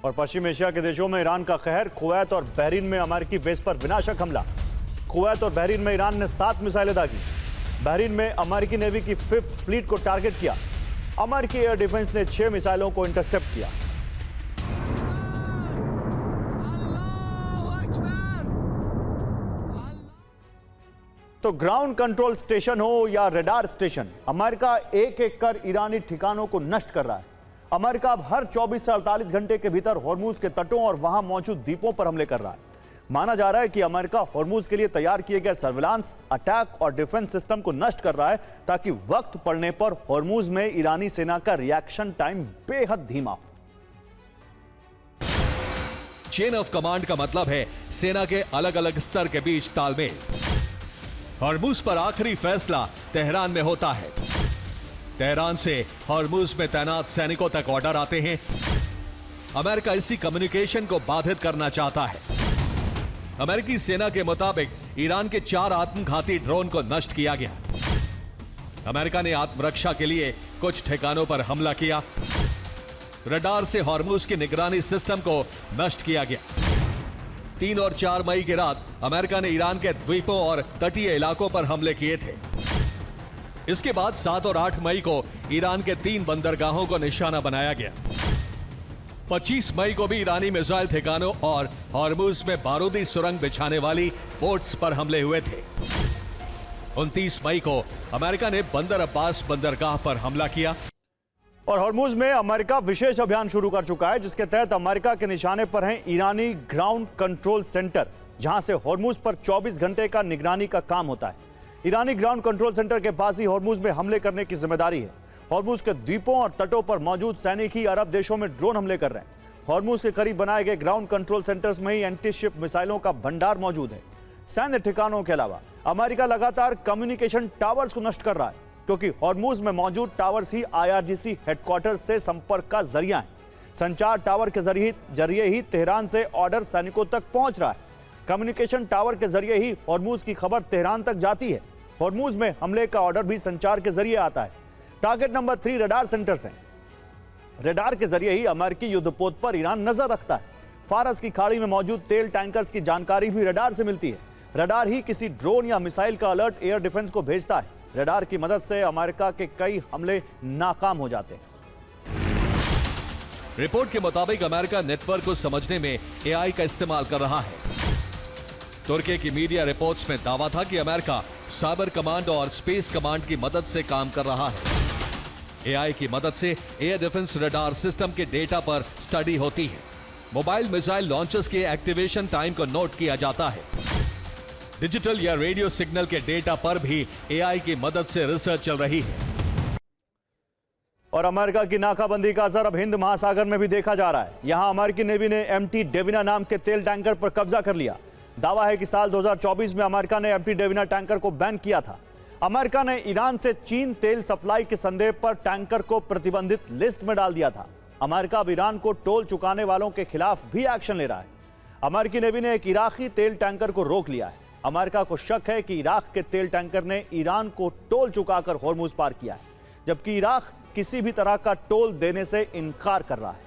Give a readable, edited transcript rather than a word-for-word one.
और पश्चिम एशिया के देशों में ईरान का कहर। कुवैत और बहरीन में अमेरिकी बेस पर विनाशक हमला। कुवैत और बहरीन में ईरान ने 7 मिसाइलें दागी। बहरीन में अमेरिकी नेवी की 5th फ्लीट को टारगेट किया। अमेरिकी एयर डिफेंस ने 6 मिसाइलों को इंटरसेप्ट किया। तो ग्राउंड कंट्रोल स्टेशन हो या रडार स्टेशन, अमेरिका एक एक कर ईरानी ठिकानों को नष्ट कर रहा है। अमेरिका अब हर 24 से 48 घंटे के भीतर हॉर्मुज के तटों और वहां मौजूद द्वीपों पर हमले कर रहा है। माना जा रहा है कि अमेरिका हॉर्मुज के लिए तैयार किए गए सर्विलांस, अटैक और डिफेंस सिस्टम को नष्ट कर रहा है ताकि वक्त पड़ने पर हॉर्मुज में ईरानी सेना का रिएक्शन टाइम बेहद धीमा हो। चेन ऑफ कमांड का मतलब है सेना के अलग अलग स्तर के बीच तालमेल। हॉर्मुज पर आखिरी फैसला तेहरान में होता है। तेहरान से हॉर्मुज में तैनात सैनिकों तक ऑर्डर आते हैं। अमेरिका इसी कम्युनिकेशन को बाधित करना चाहता है। अमेरिकी सेना के मुताबिक ईरान के 4 आत्मघाती ड्रोन को नष्ट किया गया। अमेरिका ने आत्मरक्षा के लिए कुछ ठिकानों पर हमला किया। रडार से हॉर्मुज की निगरानी सिस्टम को नष्ट किया गया। 3 और 4 मई की रात अमेरिका ने ईरान के द्वीपों और तटीय इलाकों पर हमले किए थे। इसके बाद 7 और 8 मई को ईरान के 3 बंदरगाहों को निशाना बनाया गया। 25 मई को भी ईरानी मिसाइल ठिकानों और हॉर्मुज में बारूदी सुरंग बिछाने वाली पोर्ट्स पर हमले हुए थे। 29 मई को अमेरिका ने बंदर अब्बास बंदरगाह पर हमला किया। और हॉर्मुज में अमेरिका विशेष अभियान शुरू कर चुका है, जिसके तहत अमेरिका के निशाने पर हैं ईरानी ग्राउंड कंट्रोल सेंटर, जहां से हॉर्मुज पर 24 घंटे का निगरानी का काम होता है। ईरानी ग्राउंड कंट्रोल सेंटर के पास ही हॉर्मुज में हमले करने की जिम्मेदारी है। हॉर्मुज के द्वीपों और तटों पर मौजूद सैनिक ही अरब देशों में ड्रोन हमले कर रहे हैं। हॉर्मुज के करीब बनाए गए ग्राउंड कंट्रोल सेंटर्स में ही एंटी शिप मिसाइलों का भंडार मौजूद है। सैन्य ठिकानों के अलावा अमेरिका लगातार कम्युनिकेशन टावर्स को नष्ट कर रहा है, क्योंकि हॉर्मुज में मौजूद टावर्स ही IRGC हेडक्वार्टर्स से संपर्क का जरिया है। संचार टावर के जरिए ही तेहरान से ऑर्डर सैनिकों तक पहुंच रहा है। कम्युनिकेशन टावर के जरिए ही हॉर्मुज की खबर तेहरान तक जाती है। हॉर्मुज में हमले का ऑर्डर भी संचार के जरिए आता है। टारगेट नंबर 3 रडार सेंटर्स हैं। रडार के जरिए ही अमेरिकी युद्धपोत पर ईरान नजर रखता है। फारस की खाड़ी में मौजूद तेल टैंकर्स की जानकारी भी रडार से मिलती है। रडार ही किसी ड्रोन या मिसाइल का अलर्ट एयर डिफेंस को भेजता है। रडार की मदद से अमेरिका के कई हमले नाकाम हो जाते हैं। रिपोर्ट के मुताबिक अमेरिका नेटवर्क को समझने में AI का इस्तेमाल कर रहा है। तुर्की की मीडिया रिपोर्ट्स में दावा था कि अमेरिका साइबर कमांड और स्पेस कमांड की मदद से काम कर रहा है। AI की मदद से एयर डिफेंस रडार सिस्टम के डेटा पर स्टडी होती है। मोबाइल मिसाइल लॉन्चर्स के एक्टिवेशन टाइम को नोट किया जाता है। डिजिटल या रेडियो सिग्नल के डेटा पर भी AI की मदद से रिसर्च चल रही है। और अमेरिका की नाकाबंदी का असर अब हिंद महासागर में भी देखा जा रहा है। यहां अमेरिकी नेवी ने MT डेविना नाम के तेल टैंकर पर कब्जा कर लिया। दावा है कि साल 2024 में अमेरिका ने MT डेविना टैंकर को बैन किया था। अमेरिका ने ईरान से चीन तेल सप्लाई के संदेह पर टैंकर को प्रतिबंधित लिस्ट में डाल दिया था। अमेरिका अब ईरान को टोल चुकाने वालों के खिलाफ भी एक्शन ले रहा है। अमेरिकी नेवी ने एक इराकी तेल टैंकर को रोक लिया है। अमेरिका को शक है कि इराक के तेल टैंकर ने ईरान को टोल चुकाकर हॉर्मुज पार किया है, जबकि इराक किसी भी तरह का टोल देने से इनकार कर रहा है।